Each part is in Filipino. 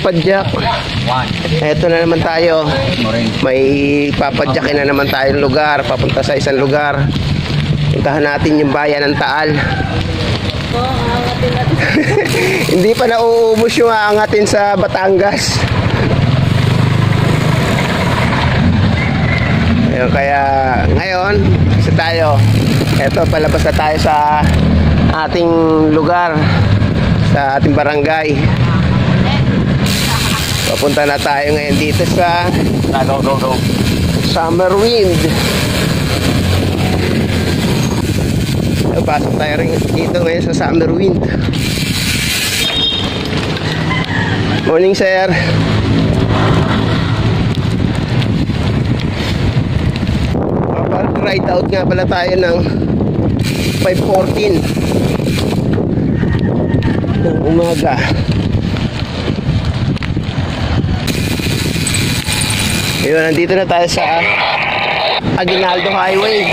papadyak. Eto na naman tayo. May papadyakin na naman tayong lugar. Papunta sa isang lugar. Puntahan natin yung bayan ng Taal. Hindi pa nauubos yung aangatin sa Batangas. Ayun, kaya ngayon isa tayo. Eto, palabas na tayo sa ating lugar, sa ating barangay. Papunta na tayo ngayon dito sa Summer Wind. Pasok tayo rin dito ngayon sa Summer Wind. Morning, sir. Ride out nga pala tayo ng 5:14 ng umaga. Ayun, nandito na tayo sa Aguinaldo Highway.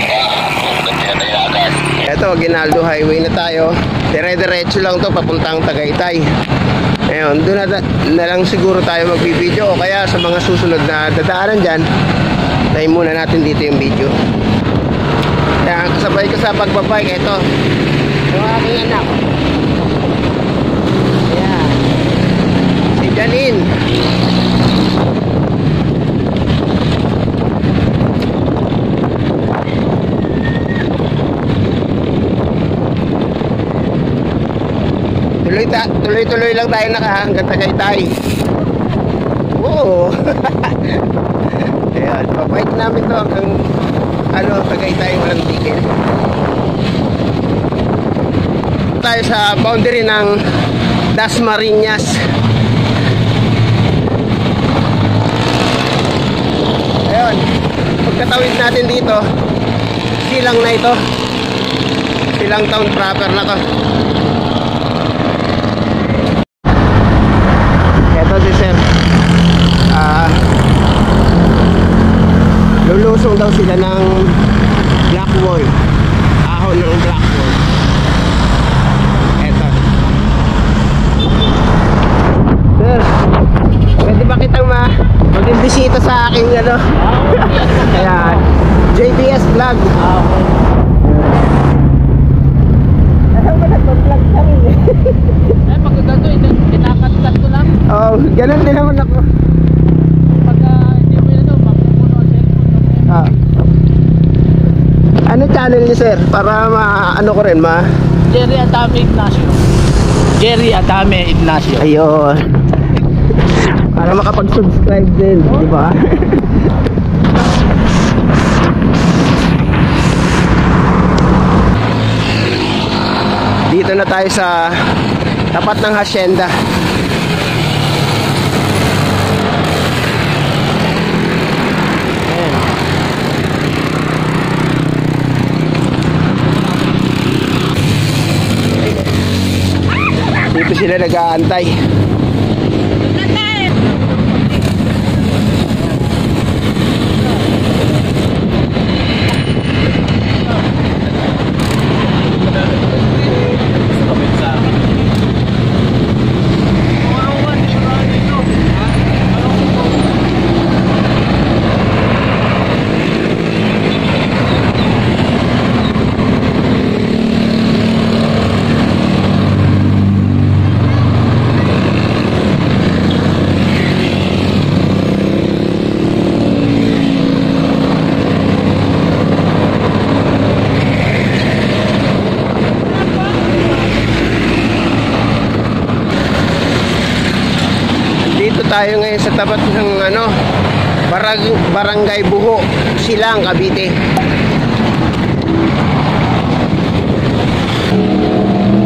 Ito, Aguinaldo Highway na tayo. Dire-diretso lang to papuntang Tagaytay. Ayun, doon na lang siguro tayo magbibideo, o kaya sa mga susunod na dadaanan dyan, tayo muna natin dito yung video. Kaya kasabay ko sa pagbabike, ito yung aking anak. Ayan, si Janine. Tuloy-tuloy lang tayo hanggang Tagaytay. Oo. Ayan, papayag namin to hanggang Tagaytay, walang tigil. Tayo sa boundary ng Dasmariñas. Ayun, pagkatawid natin dito, silang na ito, silang town proper na to. Ito si sir, lulusong daw sila ng Blackwall, ahon ng Blackwall. Eto sir, pwede ba kitang mag-imbisita sa aking kaya JBS vlog. Ano ba nag-vlog kami? Pag ganito, kinakat-kat ko lang. Oo, ganun din naman ako. Ano channel niyo, sir? Para ano ko rin Jerry Adame Ignacio. Jerry Adame Ignacio. Ayun. Para makapag-subscribe din, di ba? Dito na tayo sa tapat ng hacienda. Dito sila nag-aantay. Tayo ngayon sa tapat ng Barangay Buho, Silang, Cavite.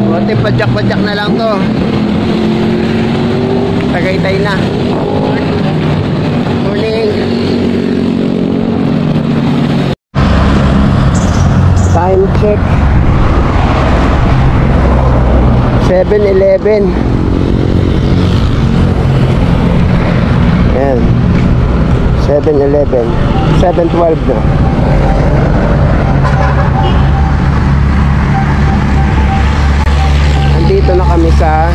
Buti padyak-padyak na lang to. Tagaytay na. Morning. Time check 7:11. Ayan, 7:11, 7:12 na. Andito na kami sa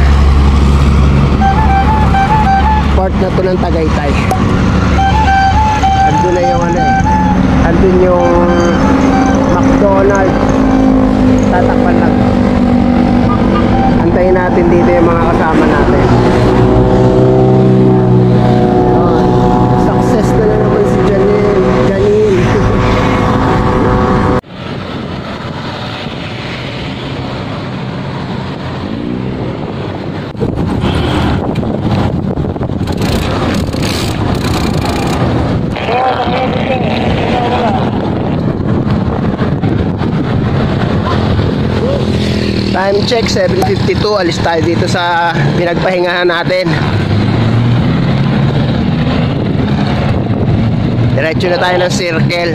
part na to ng Tagaytay. Andun na yung ano eh. Andun yung McDonald's. Tatakpan lang. Antayin natin dito yung mga kasama natin. Success na naman si Janine. Time check 7:52. Alis tayo dito sa pinagpahingahan natin. Diretso na tayo ng circle.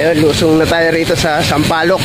Ayun, lusong na tayo rito sa Sampaloc.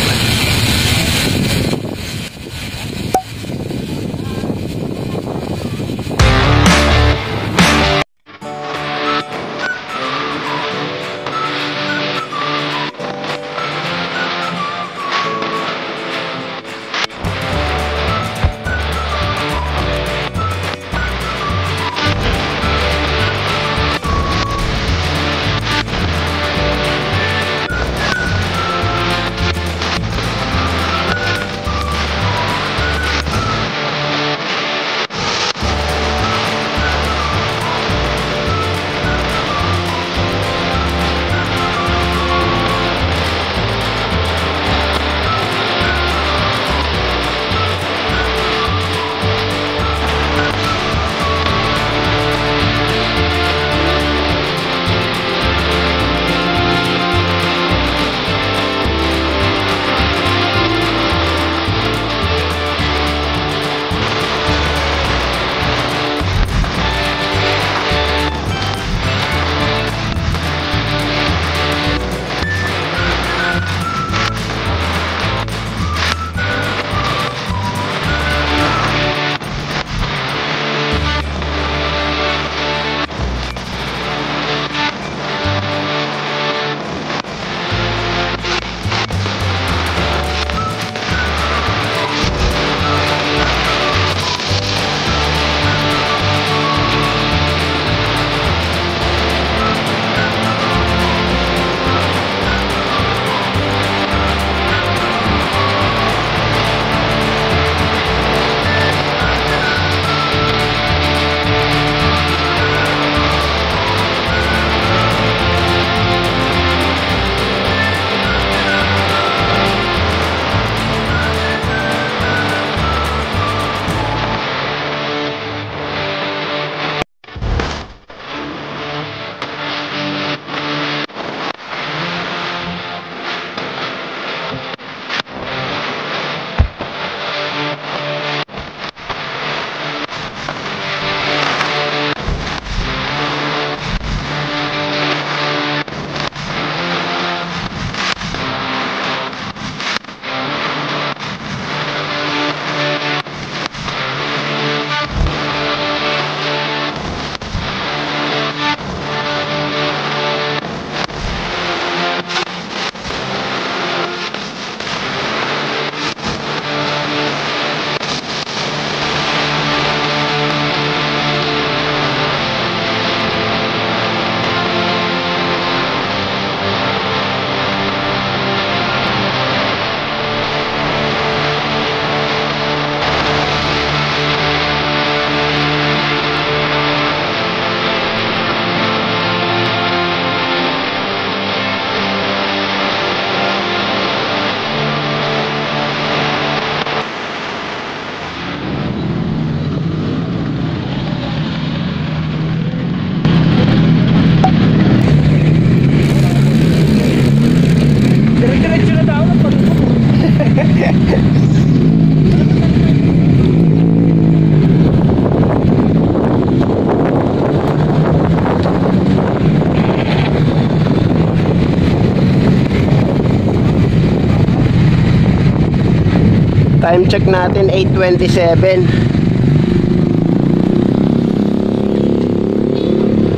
Time check natin 8:27.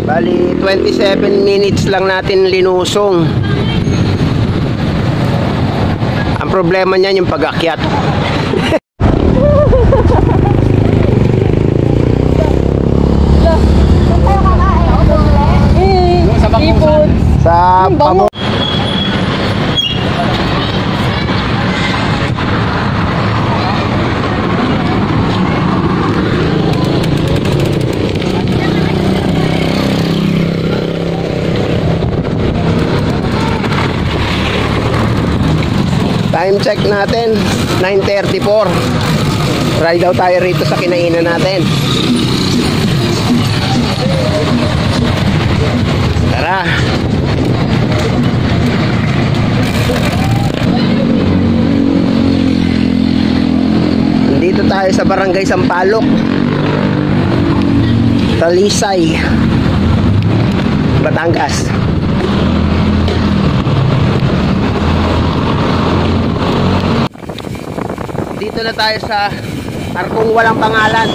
Bali 27 minutes lang natin linusong. Ang problema niyan yung pag-akyat. Sa Bangusan. Sa pamo. Time check natin 9:34. Ride out tayo rito sa kinainan natin. Tara. Nandito tayo sa Barangay Sampaloc, Talisay, Batangas. Dito na tayo sa arkong walang pangalan.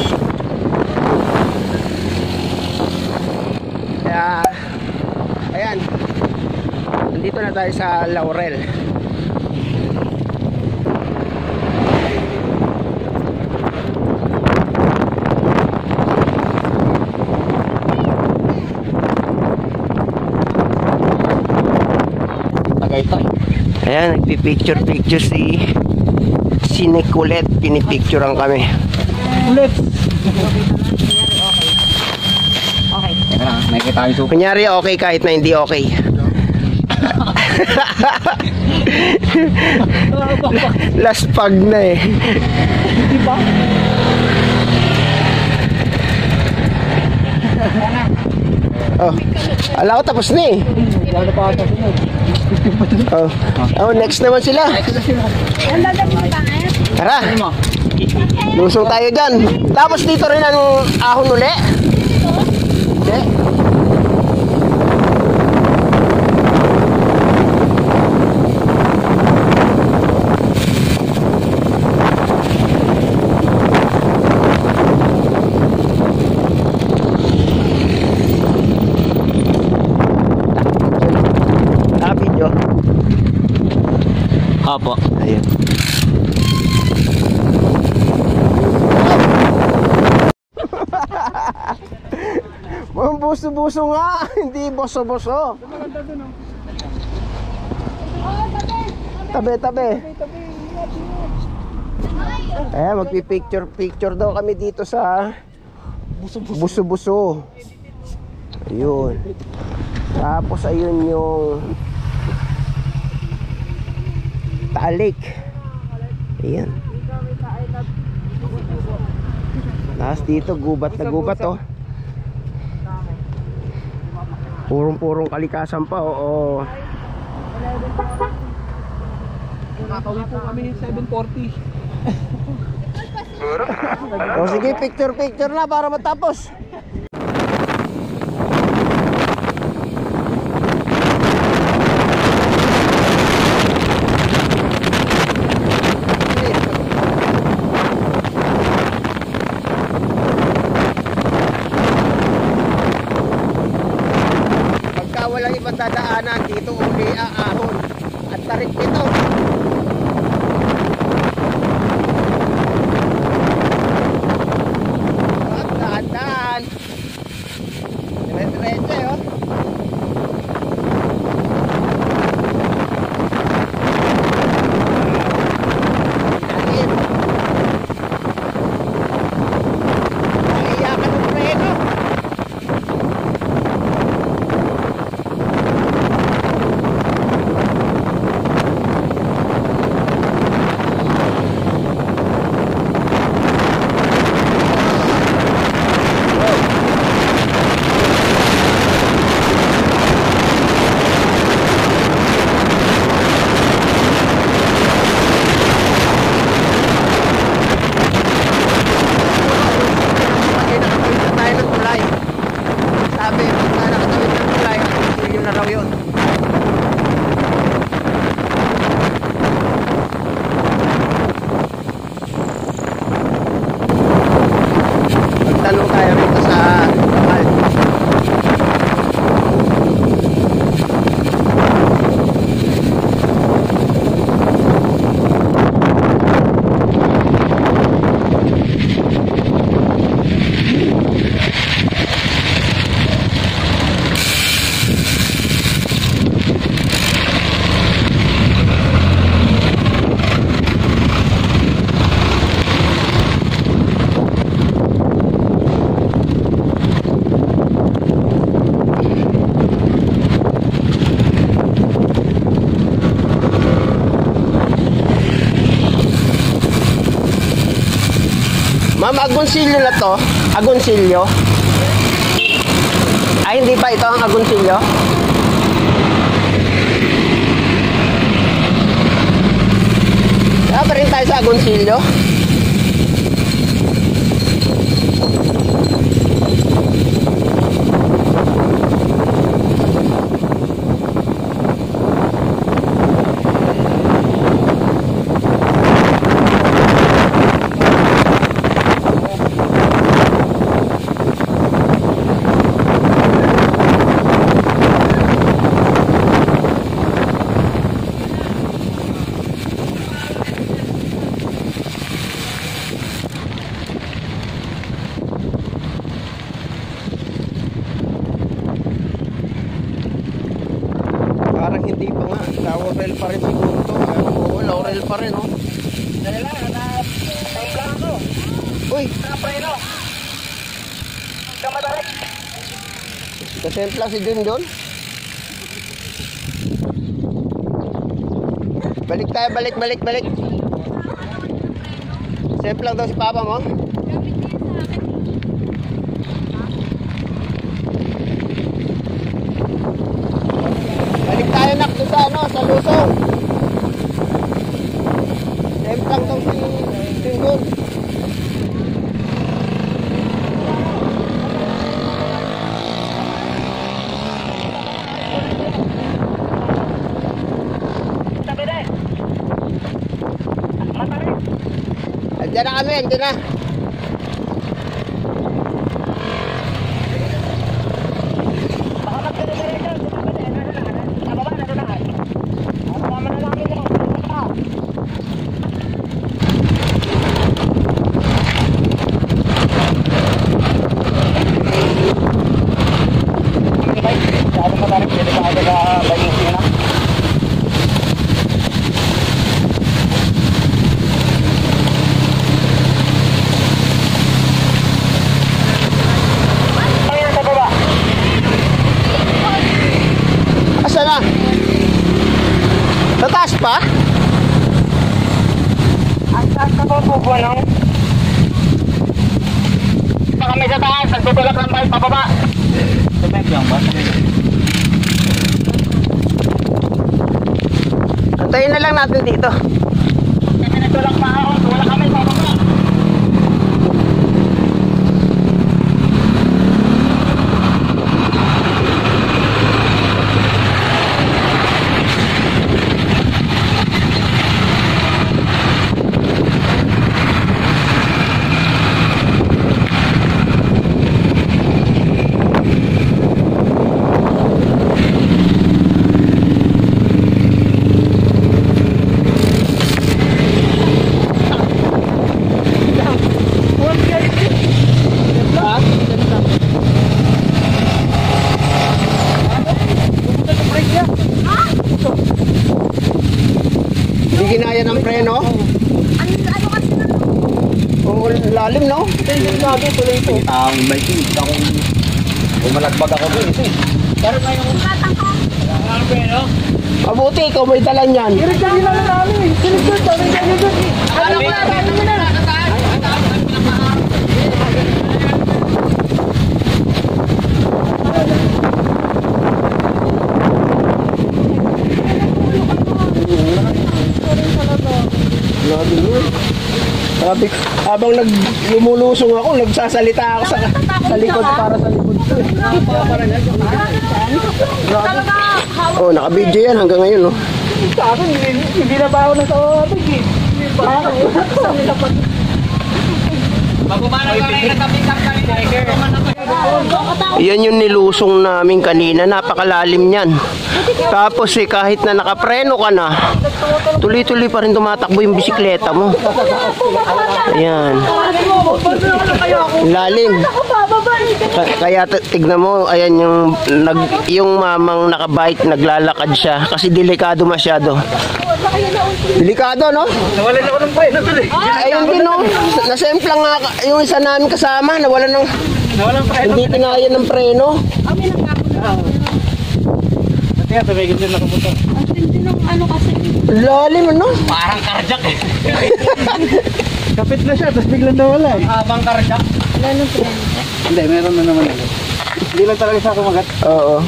Kaya, ayan. Nandito na tayo sa Laurel. Tagaytay. Ayan, nagpipicture si Nicolette, pinipicturean kami. Ulit. Okay. Teka lang, nakikita tayo suko. Kunyari okay kahit na hindi okay. Last pag na eh. Di ba? Oh, ala ko tapos na eh. Wala pa ata sunod. Oh, next naman sila. Tara, lusong tayo dyan. Tapos dito rin ang ahon uli. Okay. Video. Apo. Ayun. Buso-buso nga, hindi boso-boso. Tabi-tabi. Magpipicture daw kami dito sa buso-buso. Ayun. Tapos ayun yung Talik. Ayan. Tapos dito gubat na gubat oh. Purong-purong kalikasan pa oo. Nakakauwi po kami 7:40. O sige, picture na para matapos. Walang ibang dadaanan dito uli aahon at tarik nito. At dahan-dahan dire-diretso oh. Akin naiyakan ng preno. agonsilyo na to? Agonsilyo? Ay, hindi pa ito ang agonsilyo? Kaya pa rin tayo sa agonsilyo? Parang hindi pa nga. Laurel pa rin siguro to. Oo, laurel pa rin, oh. Dali lang, na-time ako. Uy! Nakapreno. Kamadarik. Kasempla si Dundon. Balik tayo, balik. Semplang daw si Papa mo. Balik tayo nak doon sa ano, sa Lusong. Semplang daw si Dundon. Andiyan na kami, andiyan na. Asa na? Sa taas pa? Ang taas na po po, no? Pa kami sa taas, nagtutulak lang tayo pababa. Sabay lang ba? Antayin na lang natin dito. Kami nagtulak pa ako, wala kami pababa. Hindi ginaya ng preno. Ano kasi na to? Oo, lalim, no? Sabi, tuloy ito. Ang biking, akong umalagbag ako dun. Pero na yung Batang ko. preno. Mabuti, ikaw may dala niyan. Sinigyan na lang namin. Sinigyan na lang namin. Ano ba? Ano mo na? Sabi, habang lumulusong ako, nagsasalita ako sa likod para sa likod ko. Talaga. Oh, naka-video yan hanggang ngayon, no? Sa akin, hindi na ba ako nasa tigil? Magumana ka rin natapitan ka rin. Yan yung nilusong namin kanina, napakalalim yan. Tapos kahit na nakapreno ka na, tuloy-tuloy pa rin tumatakbo yung bisikleta mo. Ayan. Lalim. Kaya tignan mo, ayan yung mamang nakabike, naglalakad siya. Kasi delikado masyado. Delikado, no? Nawalan ako ng preno tuloy. Ayun din, no? Nasemplang nga yung isa namin kasama, nawalan ng... Nawalan preno. Hindi tinaya ng preno. Kaya tumigil din nakapunta. nung ano kasi. Lalim ano? Parang karjak eh. Kapit na siya, tapos biglang nawala eh. Habang karjak. Lalo po. Hindi, meron na naman ulit. Hindi lang talaga siya kumagat. Oo.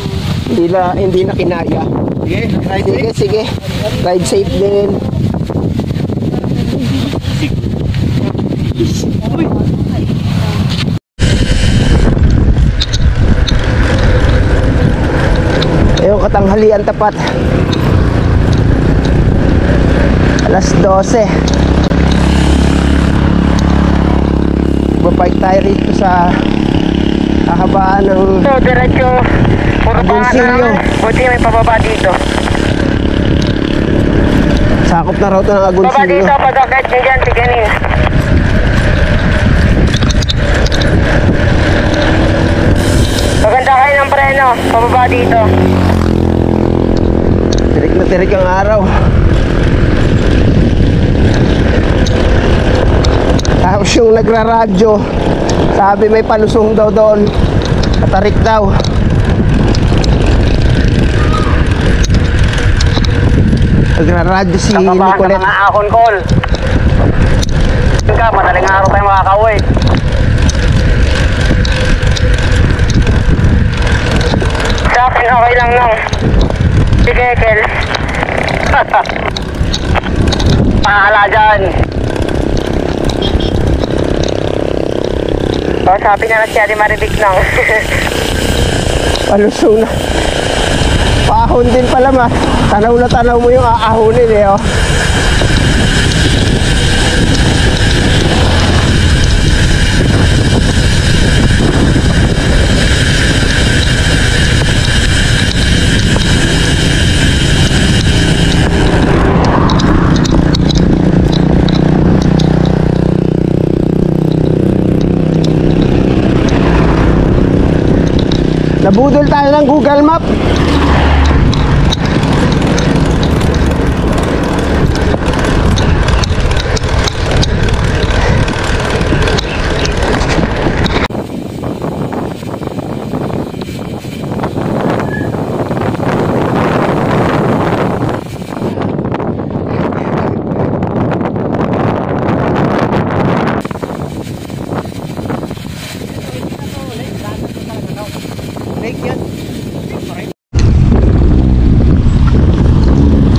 Hindi na kinaya. Sige, Sige, sige. Ride safe din. Ayun, katanghalian tapat. Alas 12. Bapark tayo rito sa kahabaan ng Diretso. Puro pangat na naman. Buti may pababa dito. sakop na raw ito ng Baba Agoncillo. dito, pag-akit nyo dyan, tiganin. Maganda kayo ng preno, pababa dito. Tirik na tirik ang araw. Tapos yung nagraradyo, sabi may palusong daw doon. Katarik daw. Nagraradyo si Kapabahan sa Nicolette. mga ahon call. Madaling araw tayo makakauwi. Sa akin okay lang nung. Sige, Kel. Pahala dyan. Sabi na si Ate Maribik nang. Palusong na. Paahon din pala ma. Tanaw na tanaw mo yung aahonin eh oh. Nabudol tayo ng Google Map.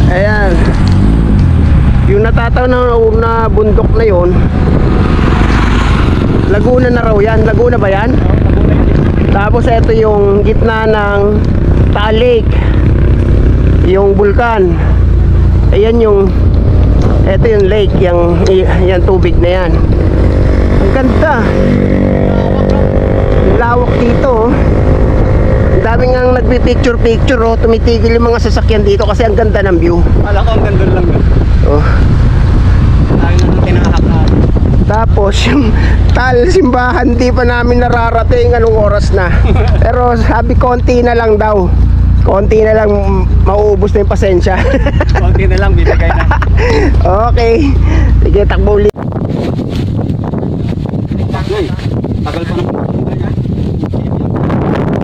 Ayan. Yung natataw na bundok na yon, Laguna na raw yan. Laguna ba yan? Tapos ito yung gitna ng Taal Lake, yung bulkan. Ayan yung, ito yung lake, yung tubig na yan. Ang ganda. Ang lawak dito oh. Ang daming ang nagpipicture-picture oh. Tumitigil yung mga sasakyan dito kasi ang ganda ng view. Kala ko ang gandun lang yun. Oh. Tayo na nang tinahak na. Tapos yung Taal simbahan di pa namin nararating anong oras na. Pero sabi konti na lang daw. Konti na lang mauubos na yung pasensya. Konti na lang, bibigay na. Okay. Sige, takbo ulit. Uy, tagal pa naman.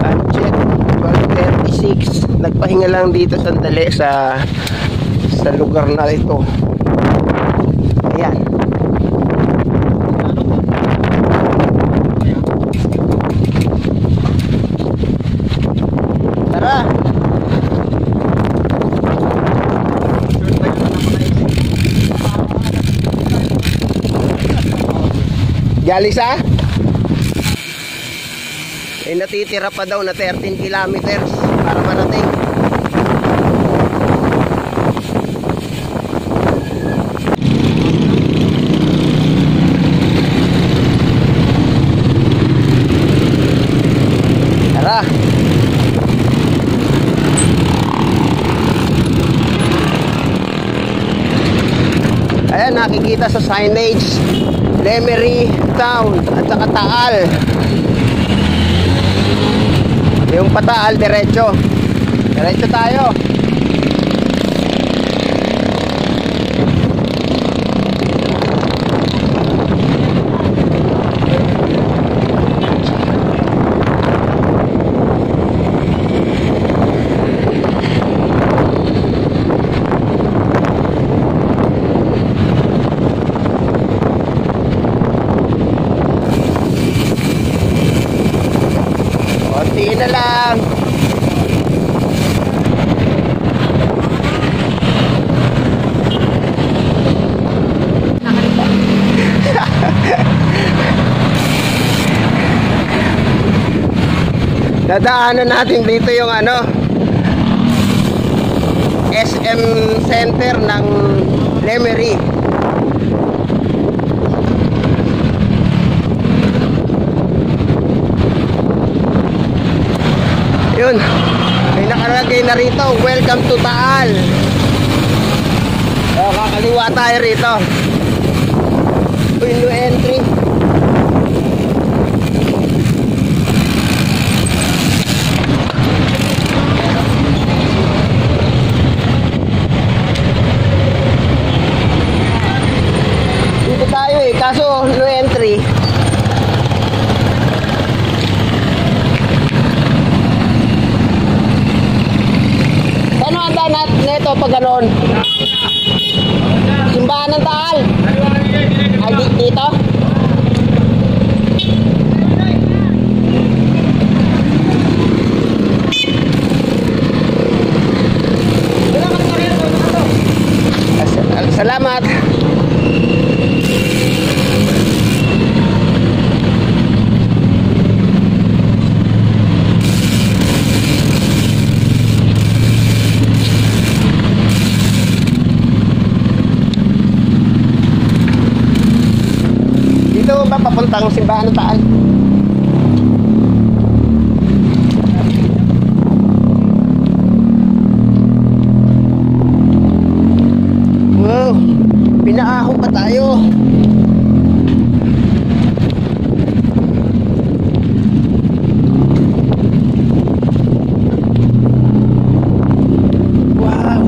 Budget 12:36. Nagpahinga lang dito sandali sa lugar na ito. Ayan. Tara. Galisa? Eh natitira pa daw na 13 kilometers para marating. Tara. Ayan, nakikita sa signage Lemery Town at saka Taal. Yung Pataal, diretso. Diretso tayo. Kunti na lang. Dadaanan natin dito yung ano, SM Center ng Lemery. Yun, may nakalagay na rito, welcome to Taal. O, kakaliwa tayo rito. Window entry. Dito tayo eh, kaso no entry. Ano ang danat nito pag gano'n? Simbahan ng Taal. Ay, dito? Salamat. Dito ba papuntang simbahan ng Taal? Wow, pinaaho pa tayo. Wow.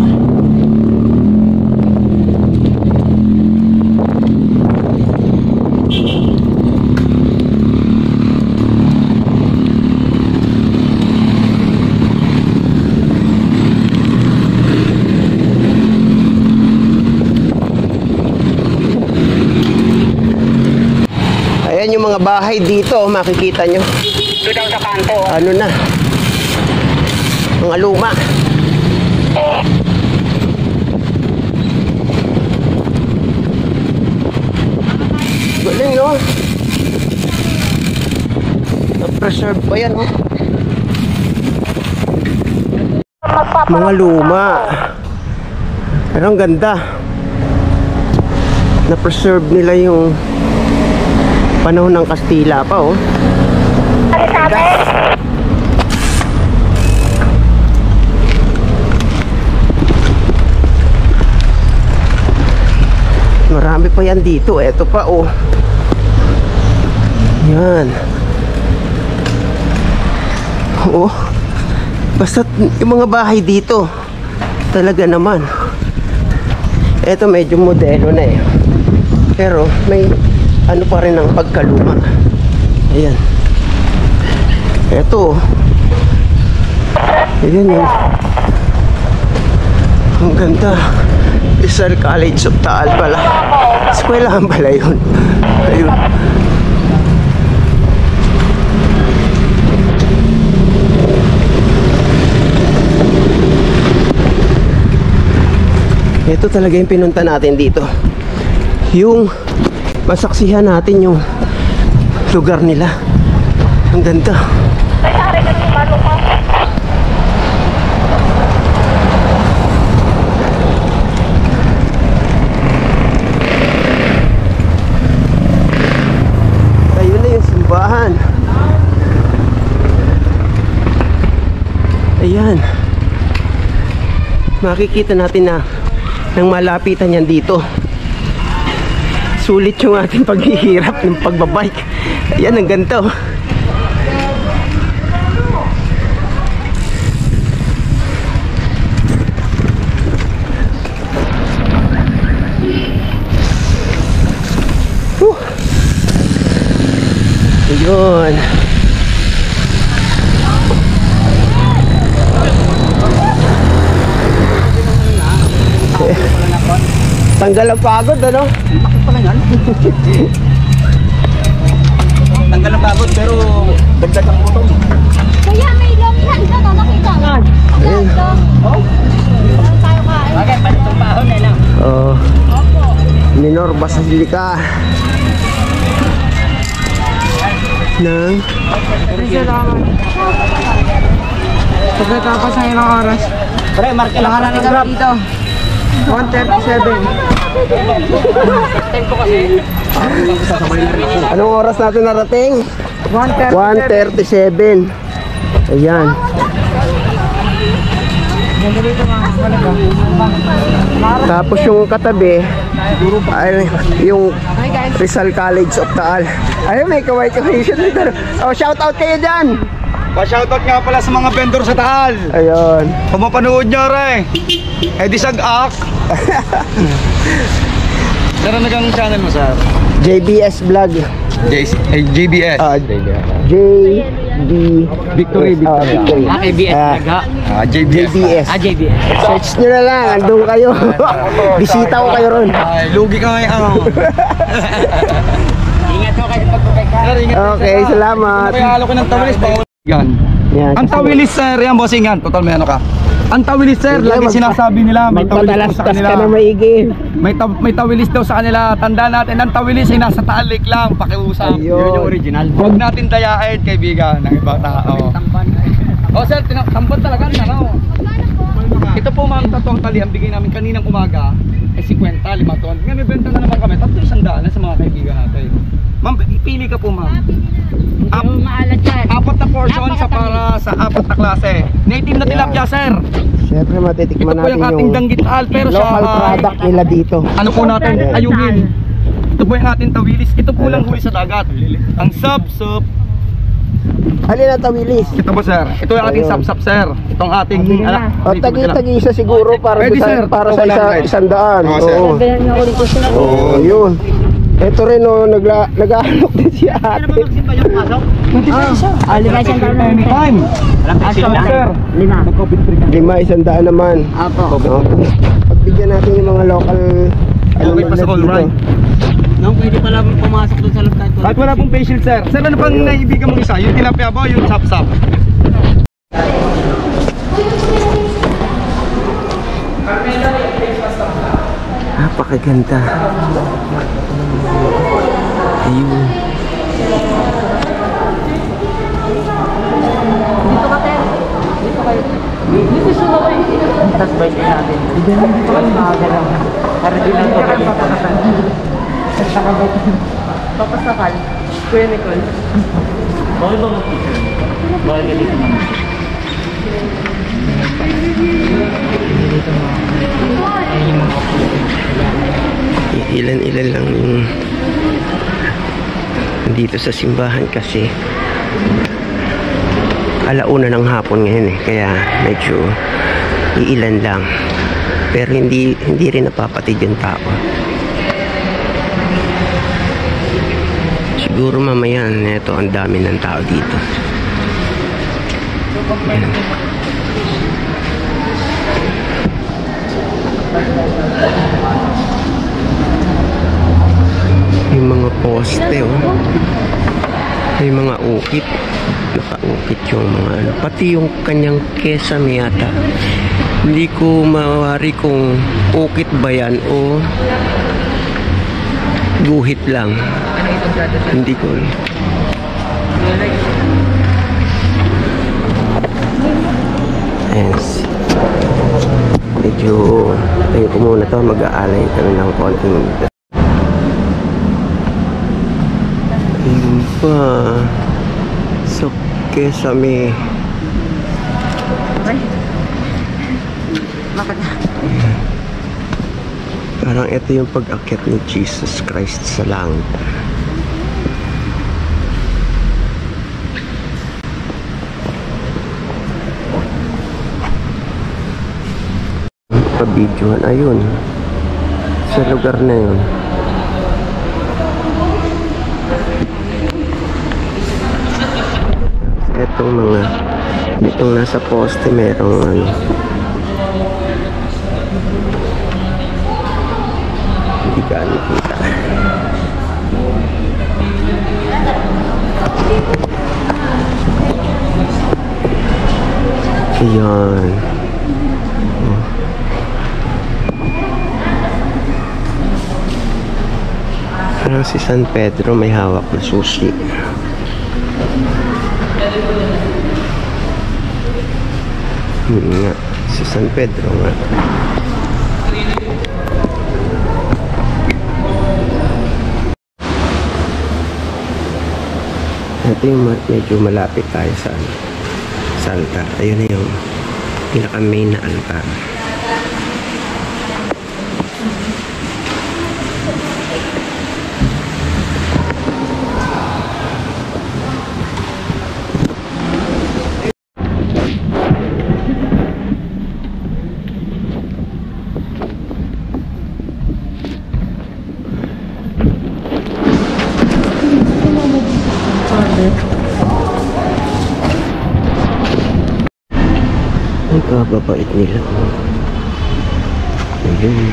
Ayan yung mga bahay dito, makikita nyo. Doon sa kanto. Ano na? Mga luma. Galing, no? Na-preserve pa yan, oh. Mga luma. Pero ang ganda. Na-preserve nila yung panahon ng Kastila pa, oh. Marami pa yan dito. Eto pa, oh. Yan. Oh. Basta yung mga bahay dito talaga naman. Eto medyo modelo na eh. Pero may ano pa rin ang pagkaluma. Ayan. Eto. Ayan yun. Ang ganda. Rizal College of Taal pala. Eskwelahan pala yun. Ayun. Ito talaga yung pinunta natin dito. Yung masaksihan natin yung lugar nila. Ang ganda. Ayun na yung simbahan. Ayan. Makikita natin na nang malapitan yan dito. Sulit yung ating paghihirap ng pagbabike. Yan ang ganito. Ayun. Tanggal ang pagod, ano? Bakit pala yan? Tanggal ang pagod pero dagdag ang butong. Kaya Basilika ng Pagkatapos ng ilang oras. Pre, market lang Nakarating kami dito. 1:37. Anong oras natin narating? 1:37. 1:37. Ayan. Tapos yung katabi ay yung Rizal College of Taal. Ayun, may kaway-kaway siya dito. Oh, shout out kayo dyan. Pa-shoutout nga pala sa mga vendor sa Taal. Ayun. Kung mapanood nyo re, di sag-ak. Sir, ano nagang channel mo, sir? JBS Vlog. JBS. JB Victory, Victory. KBS JBS. JBS. Search nyo na lang, andun kayo. Bisita ko kayo ron. Ay, lugi ka ngayon. Ingat ko kayo pagpapeka. Sir, ingat. Okay, salamat. Kaya halo ko ng tawilis. Yan. Yan, Ang tawilis, sir, yan, bossing yan. Total, may ano ka. Ang tawilis, sir, Sige, lagi sinasabi nila, may tawilis daw sa magpadalastas kanila. ka na maigi. May tawilis daw sa kanila. Tandaan natin, ang tawilis ay nasa Taal Lake lang, pakiusap. Ayun. Yun yung original. Huwag natin dayain, kaibigan, ng ibang tao. Oh, sir, tamban talaga na, no? Ito po, ma'am, tatong tali, ang bigay namin kaninang umaga ay 50, 5 ton. Ngayon, may benta na naman kami, 300 na sa mga kaibigan natin. Ma'am, ipili ka po, ma'am. Maalat yan. 4 na portion sa para sa 4 na klase. Native na tilapia, sir. Siyempre Ito matitikman po yung natin ating yung danggital, pero sa local product nila dito. ano po natin, ayungin. Ito po yung ating tawilis. Ito po lang huli sa dagat. Ang sub-sub. Alin na tawilis? Ito po, sir. Ito yung ating Ayun. sub-sub, sir. Itong ating O tagi-tagi isa siguro para Pwede, sa, sir. para sa $100. Oo, sir. Oo. Sabihan nga ulit ko sila. Oo, yun. Ito rin nag-aalok din si ate. Lima isang taon na. Anytime. Sir. Lima. 5, 100 naman. Apo. Oo. Pagbigyan natin yung mga local Okay pa sa all dito. right. Nung pwede pala pumasok doon sa loob kahit Kahit wala pong facial, sir. Sir, ano pang naibigan mong isa? Yung tilapia ba o yung sap-sap? Napakaganda. Ayun. Dito ka, Ter. Dito kayo. Dito sulo kayo. tas bike natin. Hindi ko alam makagalaw. Para di lang ito balik. Papasakal. Kuya Nicole. Bakit ba mag-picture? Bakit ka dito naman? Ilan-ilan lang yung dito sa simbahan kasi alauna ng hapon ngayon eh, kaya medyo iilan lang, pero hindi rin napapatid yung tao. Siguro mamaya neto ang dami ng tao dito. Ayan. May mga poste oh. May mga ukit. Nakaukit yung mga ano. Pati yung kanyang kesame yata. Hindi ko mawari kung ukit ba yan o guhit lang. Hindi ko. Yes. Medyo tayo ko muna to. Mag-aalay kami ng konting minutes. Ayun pa. So, kesame. Parang ito yung pag-akyat ni Jesus Christ sa langit. Pa-videohan. Ayun. Sa lugar na yun. Itong mga itong nasa poste merong ano, hindi gaano kita. Ayan. Parang si San Pedro may hawak na susi. Nga, si San Pedro nga. Ito yung medyo malapit tayo sa altar. Ayun na yung pinaka main na altar. Ang kababait nila. Ayun.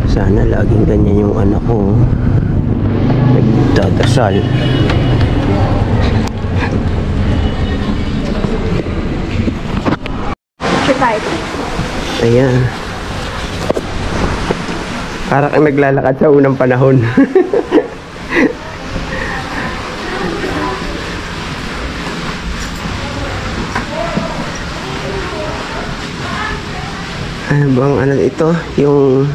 Sana laging ganyan yung anak ko. Nagdadasal. Ayan. Para kang naglalakad sa unang panahon. Ano bang ano ito? Yung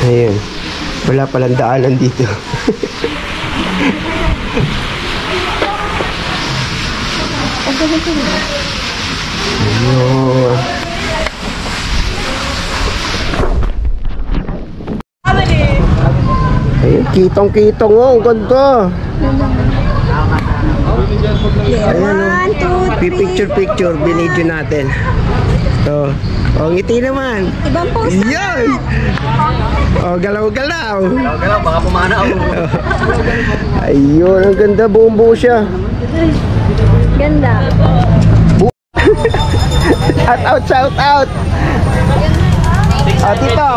ayun. Wala palang daanan dito. Ayun. Ayun, kitong-kitong oh, ang ganda. Ayan oh. Picture-picture, binidyo natin. So, oh, ngiti naman. Ibang post. Yan! Oh, galaw-galaw. Galaw-galaw, baka pumana ako. Ayun, ang ganda, buong-buo siya. Ganda. Shout out! Tito.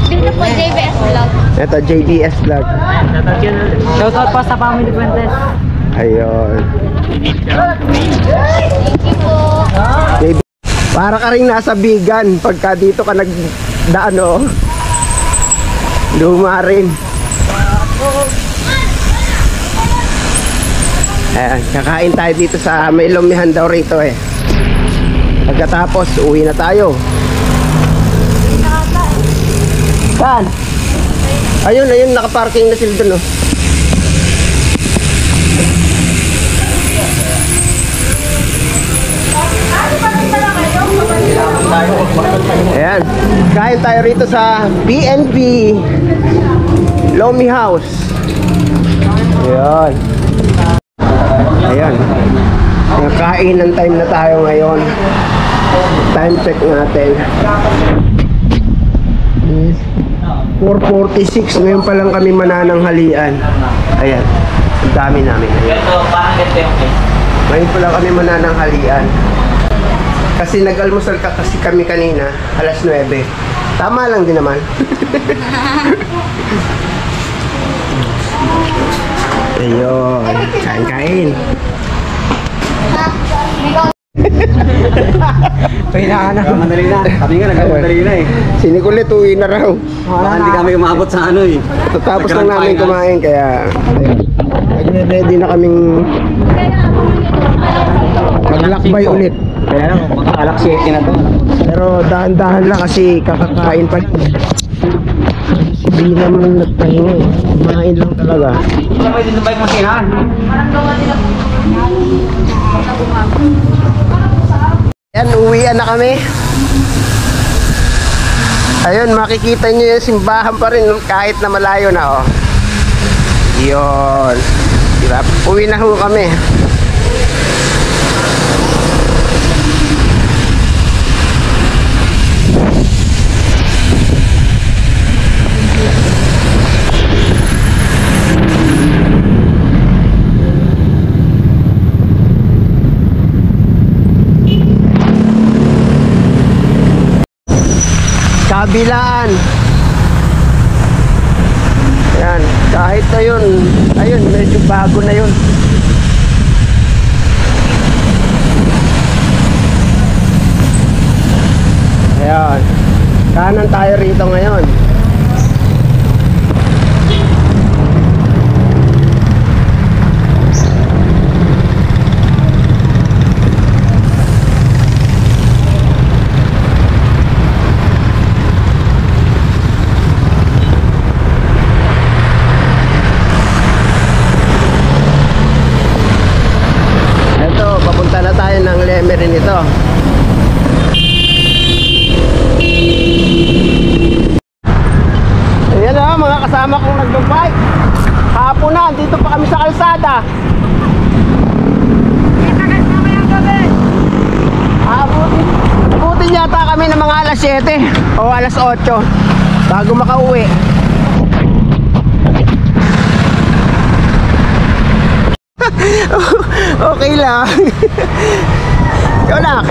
Dito po JBS Vlog. Ito, JBS Vlog. Shoutout po sa Family Fuentes. Ayun. Thank you po. Para ka rin nasa Bigan pagka dito ka nagdaan oh. Luma rin. Ayan, kakain tayo dito sa may lumihan daw rito eh. Pagkatapos, uwi na tayo. Saan? Ayun, ayun, nakaparking na sila dun oh. Ayan, kain tayo rito sa BNB Lomi House. Ayan. Ayan. Kainan time na tayo ngayon. Time check natin. 4:46. Ngayon pa lang kami manananghalian. Ayan. Ang dami namin. Ngayon pa lang kami manananghalian. Kasi nag-almusal ka kasi kami kanina, alas 9. Tama lang din naman. Ayun, kain-kain. Kailangan na. Madali na. Kami nga nagkamadali na eh. Sinikulit, uwi na raw. Baka hindi kami umabot sa ano eh. Tapos lang namin kumain, kaya nagre-ready na kaming maglakbay ulit. Kaya lang, makaalak 7 na to. Pero dahan-dahan lang kasi kakakain pa. Hindi naman nagpahinga eh. Kumain lang talaga. Hindi na pwede sa bike masihan. Yan, uwian na kami. Ayun, makikita nyo yung simbahan pa rin kahit na malayo na oh. Yun. Diba? Uwi na ho kami. kabilaan. Ayan, kahit ayun, medyo bago na yun. Ayan, kanan tayo rito ngayon. Papunta na tayo ng Lemery nito. Ayan na mga kasama kong nagbabike. Hapon na, dito pa kami sa kalsada. Abutin yata kami ng mga alas 7 o alas 8 bago makauwi. Okay lang. Ikaw na.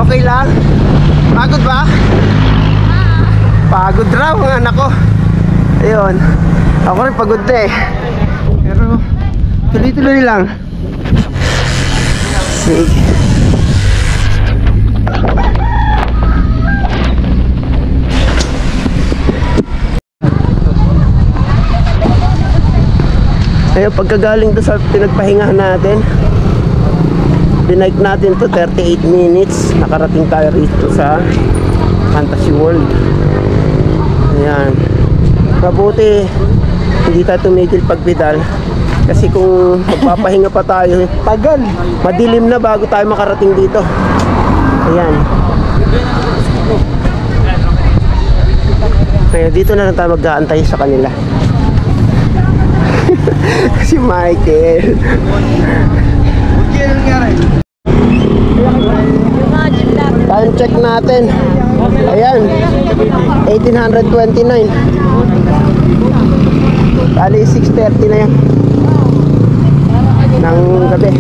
Okay lang. Pagod ba? Pagod raw ang anak ko. Ayun. Ako rin pagod na eh. Pero tuloy-tuloy lang. Sige. Ayun, pagkagaling to sa pinagpahingahan natin, binike natin to 38 minutes. Nakarating tayo rito sa Fantasy World. Ayan, mabuti hindi tayo tumigil pagpedal, kasi kung magpapahinga pa tayo, tagal, madilim na bago tayo makarating dito. Ayan. Kaya dito na lang tayo mag-aantay sa kanila. Si Michael. Time check natin. Ayan, 1829. Bali 6:30 na yan ng gabi.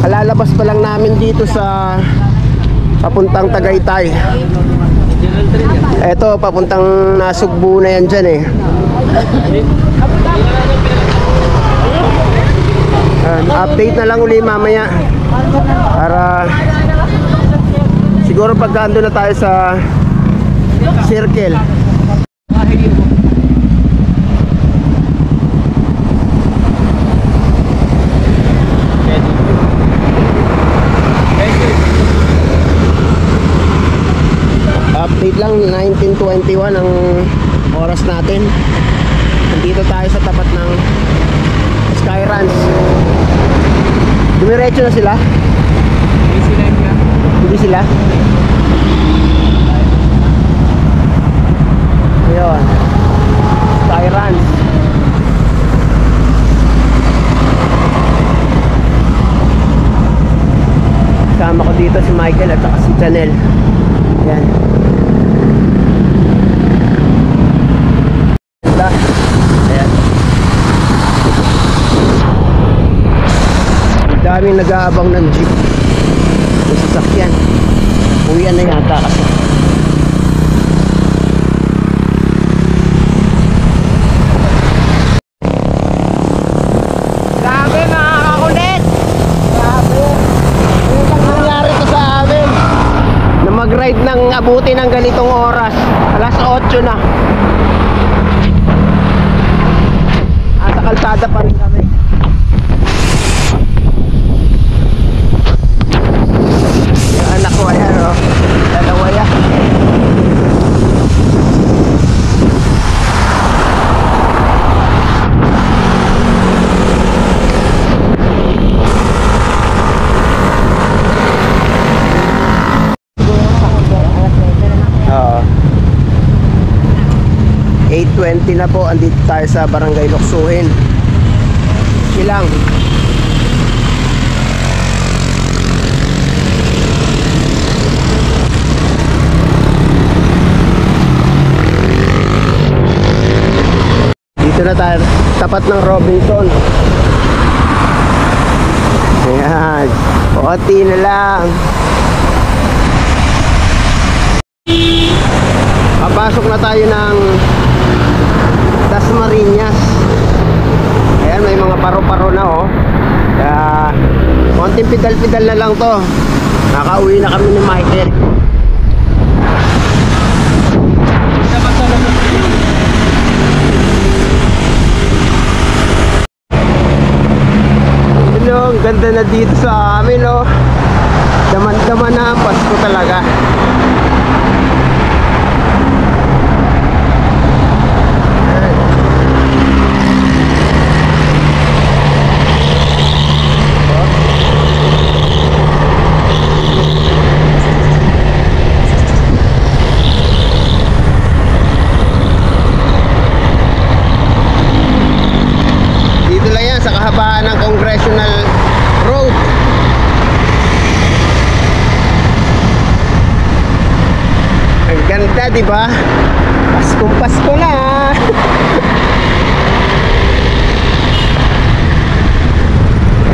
Kalalabas pa lang namin dito sa papuntang Tagaytay. Eto, papuntang Nasugbu na yan dyan eh. Update na lang uli mamaya para siguro pagka ando na tayo sa circle. Update lang, 19:21 ang oras natin. Nandito tayo sa tapat ng Skyruns. Dumiretso na sila? Hindi sila? Ayun, Skyruns. Kasama ko dito si Michael at saka si Janelle. Ayan. Ayan. Daming nag-aabang ng jeep. Yung sasakyan. Uwian na yata kasi. Grabe mga kakulit! Grabe! Ano nangyari to sa amin? Na mag-ride ng abuti ng ganitong oras. Alas 8 na. Sa kalsada pa rin kami. Yung anak ko, ayan o, dalawa yan. Oo, 8:20 na po. Andito tayo sa Barangay Luksuhin. Silang dito na tayo, tapat ng Robinson. Ayan, konti na lang. na tayo ng Dasmariñas. Ayan, may mga paro-paro na oh. Kaya konting pidal-pidal na lang to. Nakauwi na kami ni Michael. Ang ganda na dito sa amin oh. Daman-daman na ang Pasko talaga. Dito lang yan sa kahabaan ng Congressional Road. Ang ganda, di ba? Paskong Pasko na.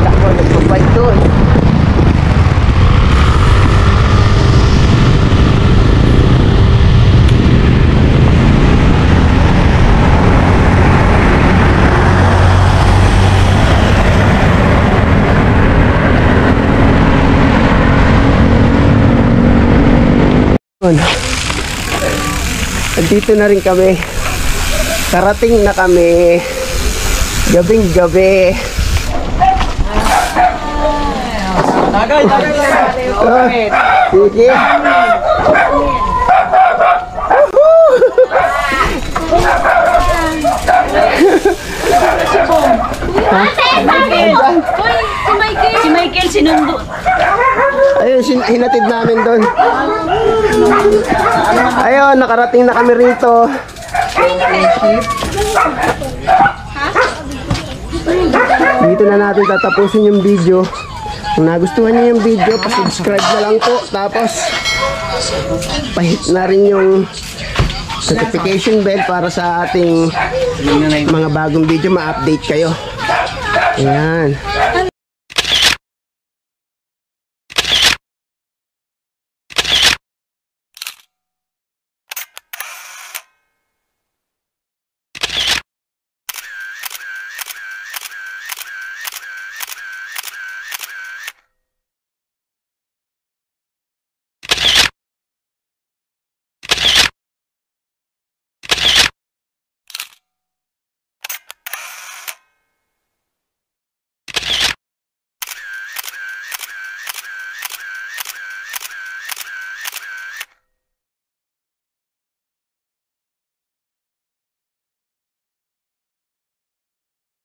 Ako, nagpapay doon. Dito na rin kami. Karating na kami. Gabing gabi. Tagay. Sige. Si Michael sinundo. Ayun, hinatid namin doon. Ayun, nakarating na kami rito. Dito na natin tatapusin yung video. Kung nagustuhan niyo yung video, pa-subscribe na lang po. Tapos, pahit na rin yung notification bell para sa ating mga bagong video ma-update kayo. Ayan.